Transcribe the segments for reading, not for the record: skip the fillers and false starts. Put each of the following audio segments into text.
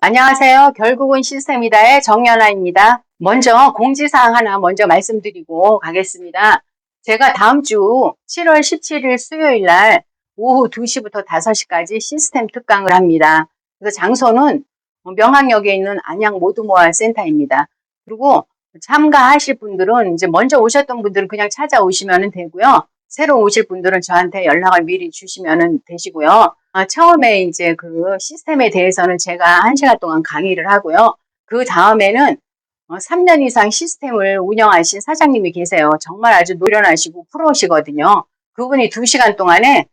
안녕하세요. 결국은 시스템이다의 정연아입니다. 먼저 공지사항 하나 먼저 말씀드리고 가겠습니다. 제가 다음 주 7월 17일 수요일 날 오후 2시부터 5시까지 시스템 특강을 합니다. 그래서 장소는 명학역에 있는 안양 모두모아 센터입니다. 그리고 참가하실 분들은 이제 먼저 오셨던 분들은 그냥 찾아오시면 되고요. 새로 오실 분들은 저한테 연락을 미리 주시면 되시고요. 처음에 이제 그 시스템에 대해서는 제가 1시간 동안 강의를 하고요. 그 다음에는 3년 이상 시스템을 운영하신 사장님이 계세요. 정말 아주 노련하시고 프로시거든요. 그분이 2시간 동안에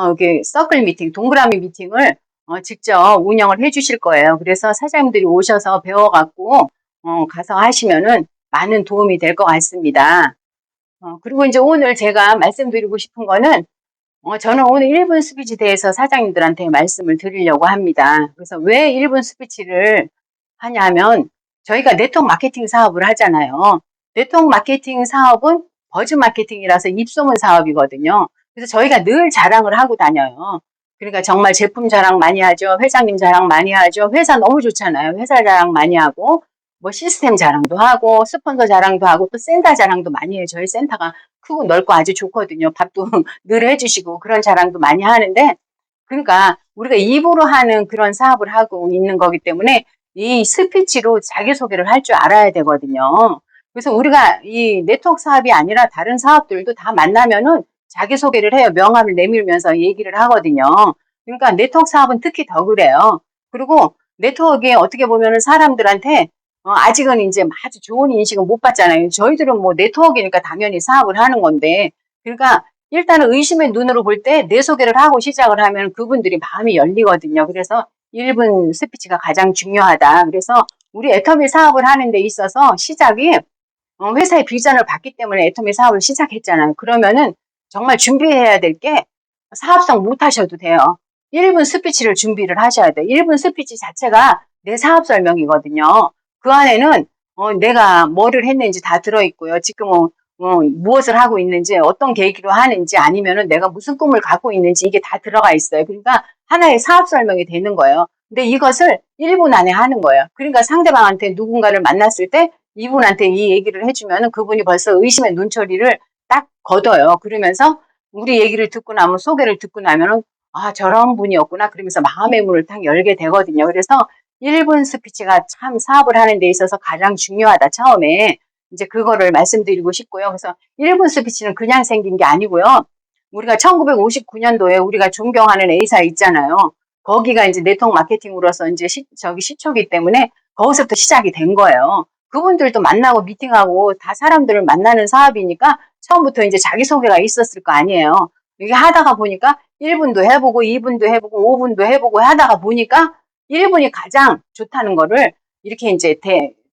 이렇게 서클 미팅, 동그라미 미팅을 직접 운영을 해 주실 거예요. 그래서 사장님들이 오셔서 배워갖고 가서 하시면은 많은 도움이 될 것 같습니다. 그리고 이제 오늘 제가 말씀드리고 싶은 거는 저는 오늘 1분 스피치 대해서 사장님들한테 말씀을 드리려고 합니다. 그래서 왜 1분 스피치를 하냐면 저희가 네트워크 마케팅 사업을 하잖아요. 네트워크 마케팅 사업은 버즈 마케팅이라서 입소문 사업이거든요. 그래서 저희가 늘 자랑을 하고 다녀요. 그러니까 정말 제품 자랑 많이 하죠. 회장님 자랑 많이 하죠. 회사 너무 좋잖아요. 회사 자랑 많이 하고 뭐 시스템 자랑도 하고 스폰서 자랑도 하고 또 센터 자랑도 많이 해요. 저희 센터가 크고 넓고 아주 좋거든요. 밥도 늘 해주시고 그런 자랑도 많이 하는데 그러니까 우리가 입으로 하는 그런 사업을 하고 있는 거기 때문에 이 스피치로 자기소개를 할 줄 알아야 되거든요. 그래서 우리가 이 네트워크 사업이 아니라 다른 사업들도 다 만나면은 자기소개를 해요. 명함을 내밀면서 얘기를 하거든요. 그러니까 네트워크 사업은 특히 더 그래요. 그리고 네트워크에 어떻게 보면은 사람들한테 아직은 이제 아주 좋은 인식은 못 받잖아요. 저희들은 뭐 네트워크니까 당연히 사업을 하는 건데, 그러니까 일단은 의심의 눈으로 볼 때 내 소개를 하고 시작을 하면 그분들이 마음이 열리거든요. 그래서 1분 스피치가 가장 중요하다. 그래서 우리 애터미 사업을 하는 데 있어서 시작이 회사의 비전을 봤기 때문에 애터미 사업을 시작했잖아요. 그러면은 정말 준비해야 될 게 사업성 못 하셔도 돼요. 1분 스피치를 준비를 하셔야 돼요. 1분 스피치 자체가 내 사업 설명이거든요. 그 안에는 내가 뭐를 했는지 다 들어있고요. 지금 무엇을 하고 있는지, 어떤 계기로 하는지, 아니면은 내가 무슨 꿈을 갖고 있는지 이게 다 들어가 있어요. 그러니까 하나의 사업 설명이 되는 거예요. 근데 이것을 1분 안에 하는 거예요. 그러니까 상대방한테 누군가를 만났을 때 이분한테 이 얘기를 해주면은 그분이 벌써 의심의 눈초리를 딱 걷어요. 그러면서 우리 얘기를 듣고 나면 소개를 듣고 나면은 아 저런 분이었구나 그러면서 마음의 문을 딱 열게 되거든요. 그래서 1분 스피치가 참 사업을 하는 데 있어서 가장 중요하다. 처음에 이제 그거를 말씀드리고 싶고요. 그래서 1분 스피치는 그냥 생긴 게 아니고요. 우리가 1959년도에 우리가 존경하는 A사 있잖아요. 거기가 이제 네트워크 마케팅으로서 이제 저기 시초기 때문에 거기서부터 시작이 된 거예요. 그분들도 만나고 미팅하고 다 사람들을 만나는 사업이니까 처음부터 이제 자기소개가 있었을 거 아니에요. 이게 하다가 보니까 1분도 해보고 2분도 해보고 5분도 해보고 하다가 보니까 1분이 가장 좋다는 거를 이렇게 이제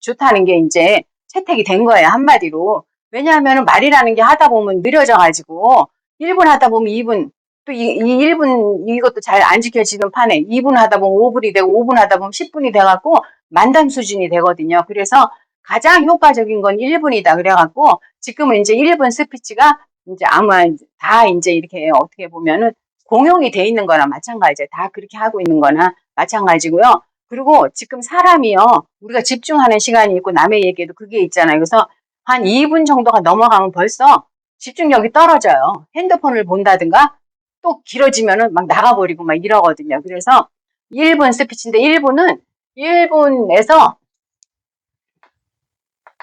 좋다는 게 이제 채택이 된 거예요. 한마디로. 왜냐하면 말이라는 게 하다 보면 느려져 가지고 1분 하다 보면 2분 또 이 1분 이것도 잘 안 지켜지는 판에 2분 하다 보면 5분이 되고 5분 하다 보면 10분이 돼갖고 만담 수준이 되거든요. 그래서 가장 효과적인 건 1분이다. 그래갖고 지금은 이제 1분 스피치가 이제 아마 다 이제 이렇게 어떻게 보면은 공용이 돼 있는 거나 마찬가지예요. 다 그렇게 하고 있는 거나 마찬가지고요. 그리고 지금 사람이요. 우리가 집중하는 시간이 있고 남의 얘기에도 그게 있잖아요. 그래서 한 2분 정도가 넘어가면 벌써 집중력이 떨어져요. 핸드폰을 본다든가 또 길어지면은 막 나가버리고 막 이러거든요. 그래서 1분 스피치인데 1분에서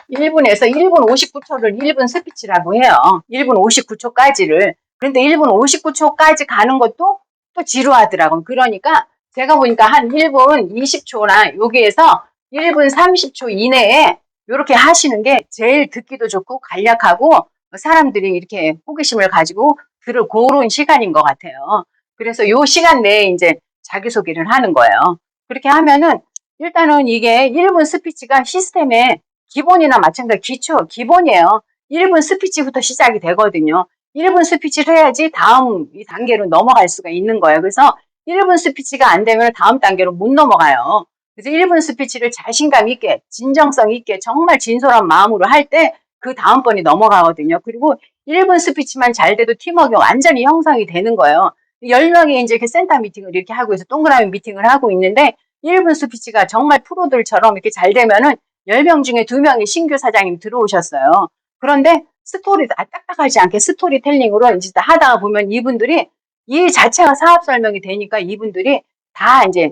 1분 59초를 1분 스피치라고 해요. 1분 59초까지를. 그런데 1분 59초까지 가는 것도 또 지루하더라고요. 그러니까 제가 보니까 한 1분 20초나 여기에서 1분 30초 이내에 이렇게 하시는 게 제일 듣기도 좋고 간략하고 사람들이 이렇게 호기심을 가지고 들을 그런 시간인 것 같아요. 그래서 요 시간 내에 이제 자기소개를 하는 거예요. 그렇게 하면은 일단은 이게 1분 스피치가 시스템에 기본이나 마찬가지 기본이에요. 1분 스피치부터 시작이 되거든요. 1분 스피치를 해야지 다음 이 단계로 넘어갈 수가 있는 거예요. 그래서 1분 스피치가 안 되면 다음 단계로 못 넘어가요. 그래서 1분 스피치를 자신감 있게, 진정성 있게, 정말 진솔한 마음으로 할 때 그 다음번이 넘어가거든요. 그리고 1분 스피치만 잘 돼도 팀워크가 완전히 형성이 되는 거예요. 10명이 이제 그 센터 미팅을 이렇게 하고 있어 동그라미 미팅을 하고 있는데 1분 스피치가 정말 프로들처럼 이렇게 잘 되면은 10명 중에 2명이 신규 사장님 들어오셨어요. 그런데 스토리, 딱딱하지 않게 스토리텔링으로 이제 하다가 보면 이분들이 이 자체가 사업 설명이 되니까 이분들이 다 이제,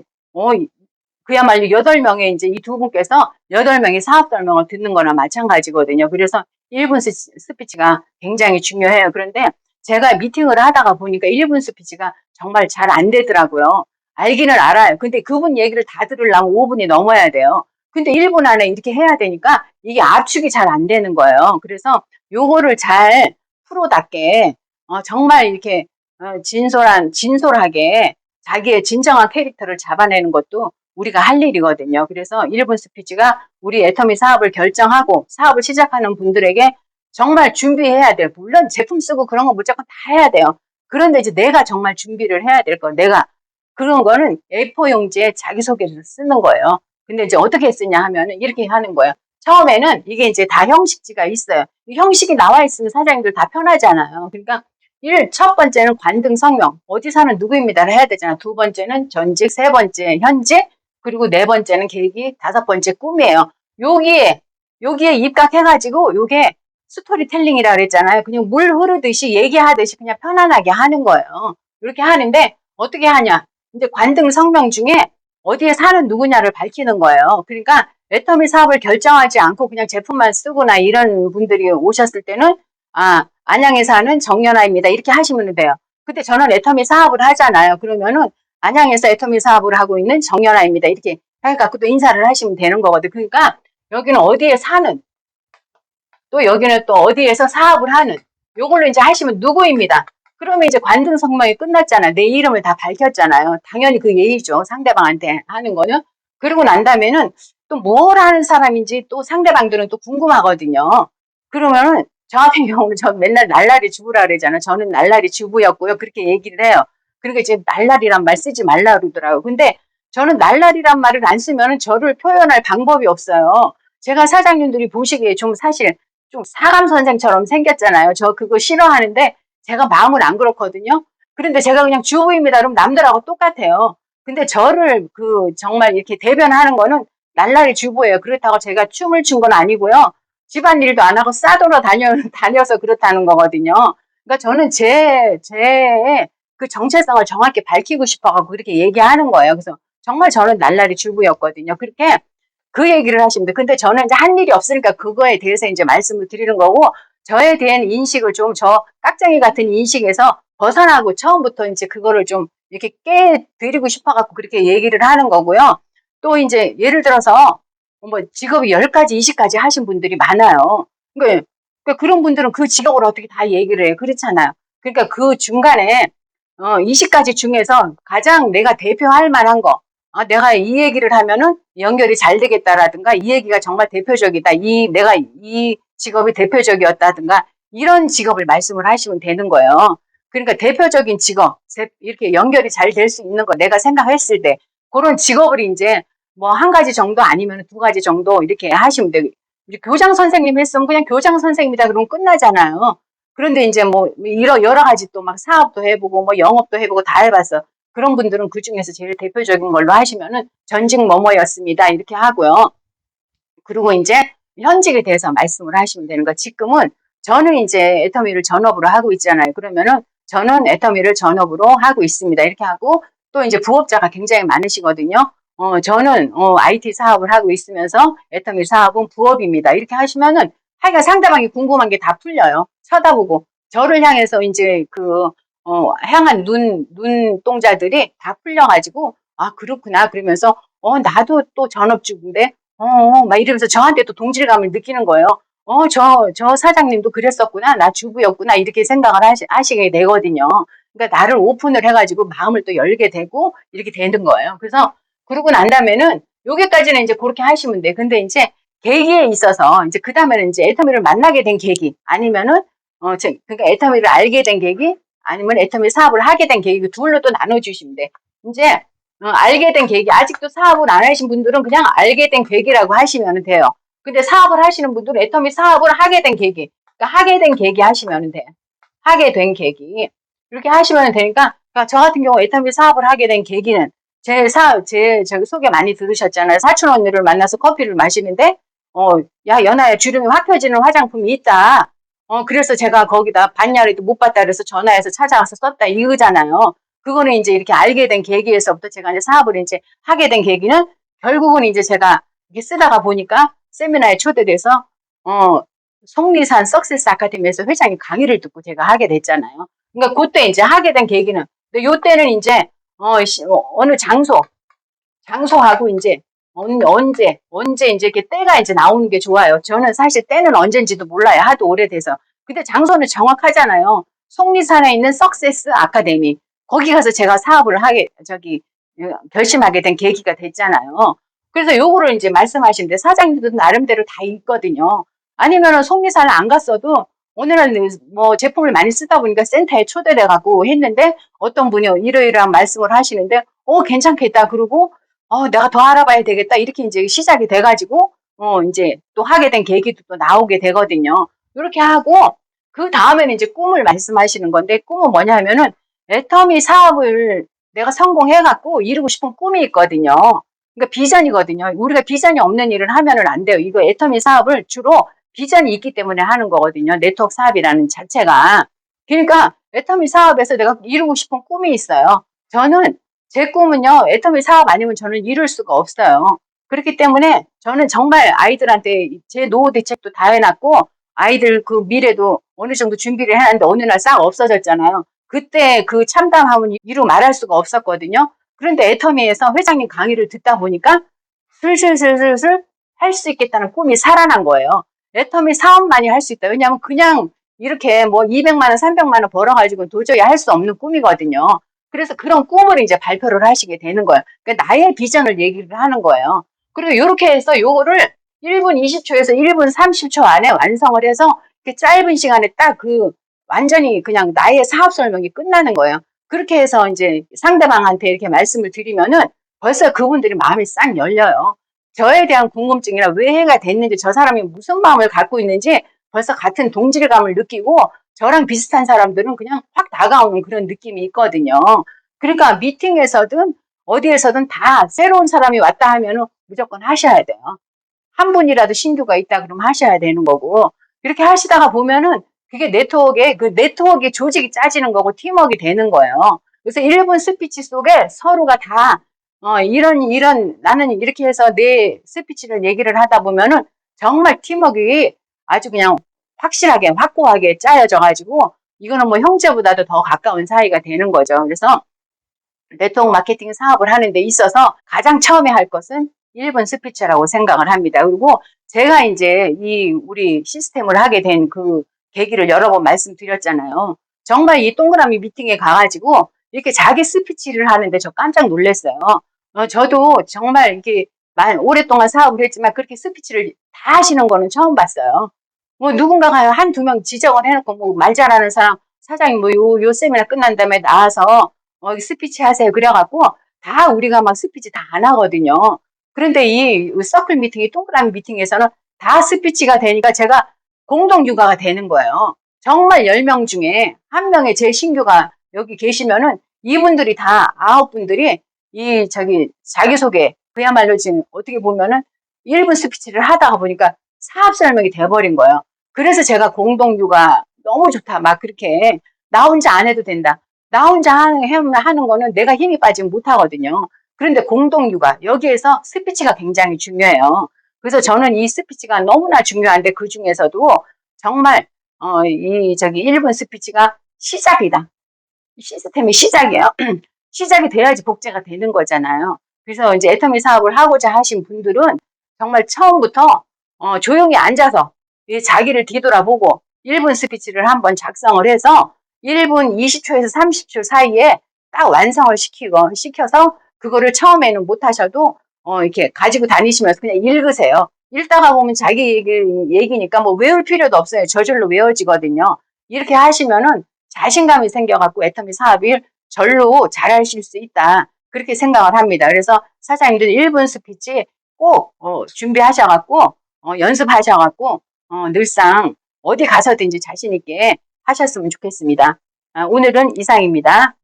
그야말로 8명의 이제 이 두 분께서 8명의 사업 설명을 듣는 거나 마찬가지거든요. 그래서 1분 스피치가 굉장히 중요해요. 그런데 제가 미팅을 하다가 보니까 1분 스피치가 정말 잘 안 되더라고요. 알기는 알아요. 근데 그분 얘기를 다 들으려면 5분이 넘어야 돼요. 근데 1분 안에 이렇게 해야 되니까 이게 압축이 잘 안 되는 거예요. 그래서 요거를 잘 프로답게 정말 이렇게 진솔하게 자기의 진정한 캐릭터를 잡아내는 것도 우리가 할 일이거든요. 그래서 1분 스피치가 우리 애터미 사업을 결정하고 사업을 시작하는 분들에게 정말 준비해야 돼요. 물론 제품 쓰고 그런 거 무조건 다 해야 돼요. 그런데 이제 내가 정말 준비를 해야 될 거, 내가 그런 거는 A4 용지에 자기소개를 쓰는 거예요. 근데 이제 어떻게 쓰냐 하면은 이렇게 하는 거예요. 처음에는 이게 이제 다 형식지가 있어요. 형식이 나와 있으면 사장님들 다 편하잖아요. 그러니까 첫 번째는 관등 성명, 어디 사는 누구입니다를 해야 되잖아. 두 번째는 전직, 세 번째 현직, 그리고 네 번째는 계획이, 다섯 번째 꿈이에요. 여기에 입각해가지고 요게 스토리텔링이라 그랬잖아요. 그냥 물 흐르듯이 얘기하듯이 그냥 편안하게 하는 거예요. 이렇게 하는데 어떻게 하냐? 이제 관등 성명 중에 어디에 사는 누구냐를 밝히는 거예요. 그러니까 애터미 사업을 결정하지 않고 그냥 제품만 쓰거나 이런 분들이 오셨을 때는 안양에 사는 정연아입니다. 이렇게 하시면 돼요. 근데 저는 애터미 사업을 하잖아요. 그러면은 안양에서 애터미 사업을 하고 있는 정연아입니다. 이렇게 해갖고 또 인사를 하시면 되는 거거든요. 그러니까 여기는 어디에 사는, 또 여기는 또 어디에서 사업을 하는, 요걸로 이제 하시면 누구입니다. 그러면 이제 관등 성명이 끝났잖아요. 내 이름을 다 밝혔잖아요. 당연히 그 예의죠. 상대방한테 하는 거는. 그러고 난 다음에는 또 뭘 하는 사람인지 또 상대방들은 또 궁금하거든요. 그러면은 저 같은 경우는 전 맨날 날라리 주부라 그러잖아요. 저는 날라리 주부였고요. 그렇게 얘기를 해요. 그러니까 이제 날라리란 말 쓰지 말라 그러더라고요. 근데 저는 날라리란 말을 안 쓰면은 저를 표현할 방법이 없어요. 제가 사장님들이 보시기에 좀 사실 좀 사감 선생처럼 생겼잖아요. 저 그거 싫어하는데 제가 마음은 안 그렇거든요. 그런데 제가 그냥 주부입니다. 그럼 남들하고 똑같아요. 근데 저를 정말 이렇게 대변하는 거는 날라리 주부예요. 그렇다고 제가 춤을 춘 건 아니고요. 집안일도 안 하고 싸돌아 다녀서 그렇다는 거거든요. 그러니까 저는 제 그 정체성을 정확히 밝히고 싶어가지고 그렇게 얘기하는 거예요. 그래서 정말 저는 날라리 주부였거든요. 그렇게 그 얘기를 하십니다. 근데 저는 이제 한 일이 없으니까 그거에 대해서 이제 말씀을 드리는 거고, 저에 대한 인식을 좀 저 깍쟁이 같은 인식에서 벗어나고 처음부터 이제 그거를 좀 이렇게 깨드리고 싶어갖고 그렇게 얘기를 하는 거고요. 또 이제 예를 들어서 뭐 직업이 10가지, 20가지 하신 분들이 많아요. 그러니까 그런 분들은 그 직업을 어떻게 다 얘기를 해요. 그렇잖아요. 그러니까 그 중간에 20가지 중에서 가장 내가 대표할 만한 거, 내가 이 얘기를 하면은 연결이 잘 되겠다라든가, 이 얘기가 정말 대표적이다. 내가 이 직업이 대표적이었다든가, 이런 직업을 말씀을 하시면 되는 거예요. 그러니까 대표적인 직업, 이렇게 연결이 잘 될 수 있는 거, 내가 생각했을 때, 그런 직업을 이제 뭐 한 가지 정도 아니면 2가지 정도 이렇게 하시면 돼요. 교장 선생님 했으면 그냥 교장 선생님이다 그러면 끝나잖아요. 그런데 이제 뭐 여러 가지 또 막 사업도 해보고 뭐 영업도 해보고 다 해봤어. 그런 분들은 그 중에서 제일 대표적인 걸로 하시면은 전직 뭐뭐였습니다. 이렇게 하고요. 그리고 이제 현직에 대해서 말씀을 하시면 되는 거. 지금은 저는 이제 애터미를 전업으로 하고 있잖아요. 그러면은 저는 애터미를 전업으로 하고 있습니다. 이렇게 하고 또 이제 부업자가 굉장히 많으시거든요. 저는 IT 사업을 하고 있으면서 애터미 사업은 부업입니다. 이렇게 하시면은 하여간 상대방이 궁금한 게 다 풀려요. 쳐다보고 저를 향해서 이제 향한 눈동자들이 다 풀려가지고 그렇구나 그러면서 나도 또 전업주부인데 막 이러면서 저한테 또 동질감을 느끼는 거예요. 저 사장님도 그랬었구나. 나 주부였구나. 이렇게 생각을 하시게 되거든요. 그러니까 나를 오픈을 해가지고 마음을 또 열게 되고 이렇게 되는 거예요. 그래서 그러고 난 다음에는 여기까지는 이제 그렇게 하시면 돼. 근데 이제 계기에 있어서 이제 그 다음에는 이제 애터미를 만나게 된 계기 아니면은 그러니까 애터미를 알게 된 계기 아니면 애터미 사업을 하게 된 계기 둘로 또 나눠주시면 돼. 이제 알게 된 계기 아직도 사업을 안 하신 분들은 그냥 알게 된 계기라고 하시면 돼요. 근데 사업을 하시는 분들은 애터미 사업을 하게 된 계기, 그러니까 하게 된 계기 하시면 돼. 하게 된 계기 이렇게 하시면 되니까 그러니까 저 같은 경우 애터미 사업을 하게 된 계기는 저기 소개 많이 들으셨잖아요. 사촌 언니를 만나서 커피를 마시는데, 야, 연아야, 주름이 확 펴지는 화장품이 있다. 그래서 제가 거기다 봤냐래도 못 봤다 그래서 전화해서 찾아가서 썼다 이거잖아요. 그거는 이제 이렇게 알게 된 계기에서부터 제가 이제 사업을 이제 하게 된 계기는 결국은 이제 제가 이렇게 쓰다가 보니까 세미나에 초대돼서, 어, 속리산 석세스 아카데미에서 회장님 강의를 듣고 제가 하게 됐잖아요. 그러니까 그때 이제 하게 된 계기는, 근데 요때는 이제, 어느 장소하고 이제, 언제 이제 이렇게 때가 이제 나오는 게 좋아요. 저는 사실 때는 언젠지도 몰라요. 하도 오래돼서. 근데 장소는 정확하잖아요. 속리산에 있는 석세스 아카데미. 거기 가서 제가 사업을 결심하게 된 계기가 됐잖아요. 그래서 요거를 이제 말씀하시는데 사장님도 나름대로 다 있거든요. 아니면은 속리산을 안 갔어도 어느 날 뭐 제품을 많이 쓰다 보니까 센터에 초대돼 갖고 했는데 어떤 분이 이러이러한 말씀을 하시는데 괜찮겠다. 그러고 내가 더 알아봐야 되겠다. 이렇게 이제 시작이 돼가지고, 이제 또 하게 된 계기도 또 나오게 되거든요. 이렇게 하고, 그 다음에는 이제 꿈을 말씀하시는 건데, 꿈은 뭐냐 하면은, 애터미 사업을 내가 성공해갖고 이루고 싶은 꿈이 있거든요. 그러니까 비전이거든요. 우리가 비전이 없는 일을 하면은 안 돼요. 이거 애터미 사업을 주로 비전이 있기 때문에 하는 거거든요. 네트워크 사업이라는 자체가. 그러니까 애터미 사업에서 내가 이루고 싶은 꿈이 있어요. 저는 제 꿈은요, 애터미 사업 아니면 저는 이룰 수가 없어요. 그렇기 때문에 저는 정말 아이들한테 제 노후 대책도 다 해놨고, 아이들 그 미래도 어느 정도 준비를 해놨는데 어느 날 싹 없어졌잖아요. 그때 그 참담함은 이루 말할 수가 없었거든요. 그런데 애터미에서 회장님 강의를 듣다 보니까 슬슬슬슬슬 할 수 있겠다는 꿈이 살아난 거예요. 애터미 사업만이 할 수 있다. 왜냐하면 그냥 이렇게 뭐 200만 원, 300만 원 벌어가지고 도저히 할 수 없는 꿈이거든요. 그래서 그런 꿈을 이제 발표를 하시게 되는 거예요. 그러니까 나의 비전을 얘기를 하는 거예요. 그리고 이렇게 해서 요거를 1분 20초에서 1분 30초 안에 완성을 해서 이렇게 짧은 시간에 딱 완전히 그냥 나의 사업 설명이 끝나는 거예요. 그렇게 해서 이제 상대방한테 이렇게 말씀을 드리면은 벌써 그분들이 마음이 싹 열려요. 저에 대한 궁금증이나 왜 해가 됐는지 저 사람이 무슨 마음을 갖고 있는지 벌써 같은 동질감을 느끼고 저랑 비슷한 사람들은 그냥 확 다가오는 그런 느낌이 있거든요. 그러니까 미팅에서든 어디에서든 다 새로운 사람이 왔다 하면은 무조건 하셔야 돼요. 한 분이라도 신규가 있다 그러면 하셔야 되는 거고 이렇게 하시다가 보면은 그게 네트워크의 조직이 짜지는 거고 팀워크가 되는 거예요. 그래서 1분 스피치 속에 서로가 다 나는 이렇게 해서 내 스피치를 얘기를 하다 보면은 정말 팀워크가 아주 그냥 확실하게 확고하게 짜여져 가지고 이거는 뭐 형제보다도 더 가까운 사이가 되는 거죠. 그래서 네트워크 마케팅 사업을 하는 데 있어서 가장 처음에 할 것은 1분 스피치라고 생각을 합니다. 그리고 제가 이제 우리 시스템을 하게 된 그 계기를 여러 번 말씀드렸잖아요. 정말 이 동그라미 미팅에 가가지고 이렇게 자기 스피치를 하는데 저 깜짝 놀랐어요. 저도 정말 이렇게 오랫동안 사업을 했지만 그렇게 스피치를 다 하시는 거는 처음 봤어요. 뭐 누군가가 한두 명 지정을 해놓고 뭐 말 잘하는 사람 사장님 뭐 요 세미나 끝난 다음에 나와서 스피치 하세요. 그래갖고 다 우리가 막 스피치 다 안 하거든요. 그런데 이 서클 미팅이 동그라미 미팅에서는 다 스피치가 되니까 제가 공동 육아가 되는 거예요. 정말 10명 중에 한 명의 제 신규가 여기 계시면은 이분들이 다 9분들이 자기소개 그야말로 지금 어떻게 보면은 1분 스피치를 하다가 보니까 사업 설명이 돼버린 거예요. 그래서 제가 공동 육아 너무 좋다. 막 그렇게 나 혼자 안 해도 된다. 나 혼자 하는 거는 내가 힘이 빠지면 못 하거든요. 그런데 공동 육아 여기에서 스피치가 굉장히 중요해요. 그래서 저는 이 스피치가 너무나 중요한데 그 중에서도 정말 1분 스피치가 시작이다. 시스템이 시작이에요. 시작이 돼야지 복제가 되는 거잖아요. 그래서 이제 애터미 사업을 하고자 하신 분들은 정말 처음부터 조용히 앉아서 자기를 뒤돌아보고 1분 스피치를 한번 작성을 해서 1분 20초에서 30초 사이에 딱 완성을 시켜서 그거를 처음에는 못 하셔도 이렇게 가지고 다니시면서 그냥 읽으세요. 읽다가 보면 자기 얘기니까 뭐 외울 필요도 없어요. 저절로 외워지거든요. 이렇게 하시면은 자신감이 생겨갖고 애터미 사업을 절로 잘하실 수 있다. 그렇게 생각을 합니다. 그래서 사장님들 1분 스피치 꼭 준비하셔갖고 연습하셔갖고 늘상 어디 가서든지 자신 있게 하셨으면 좋겠습니다. 오늘은 이상입니다.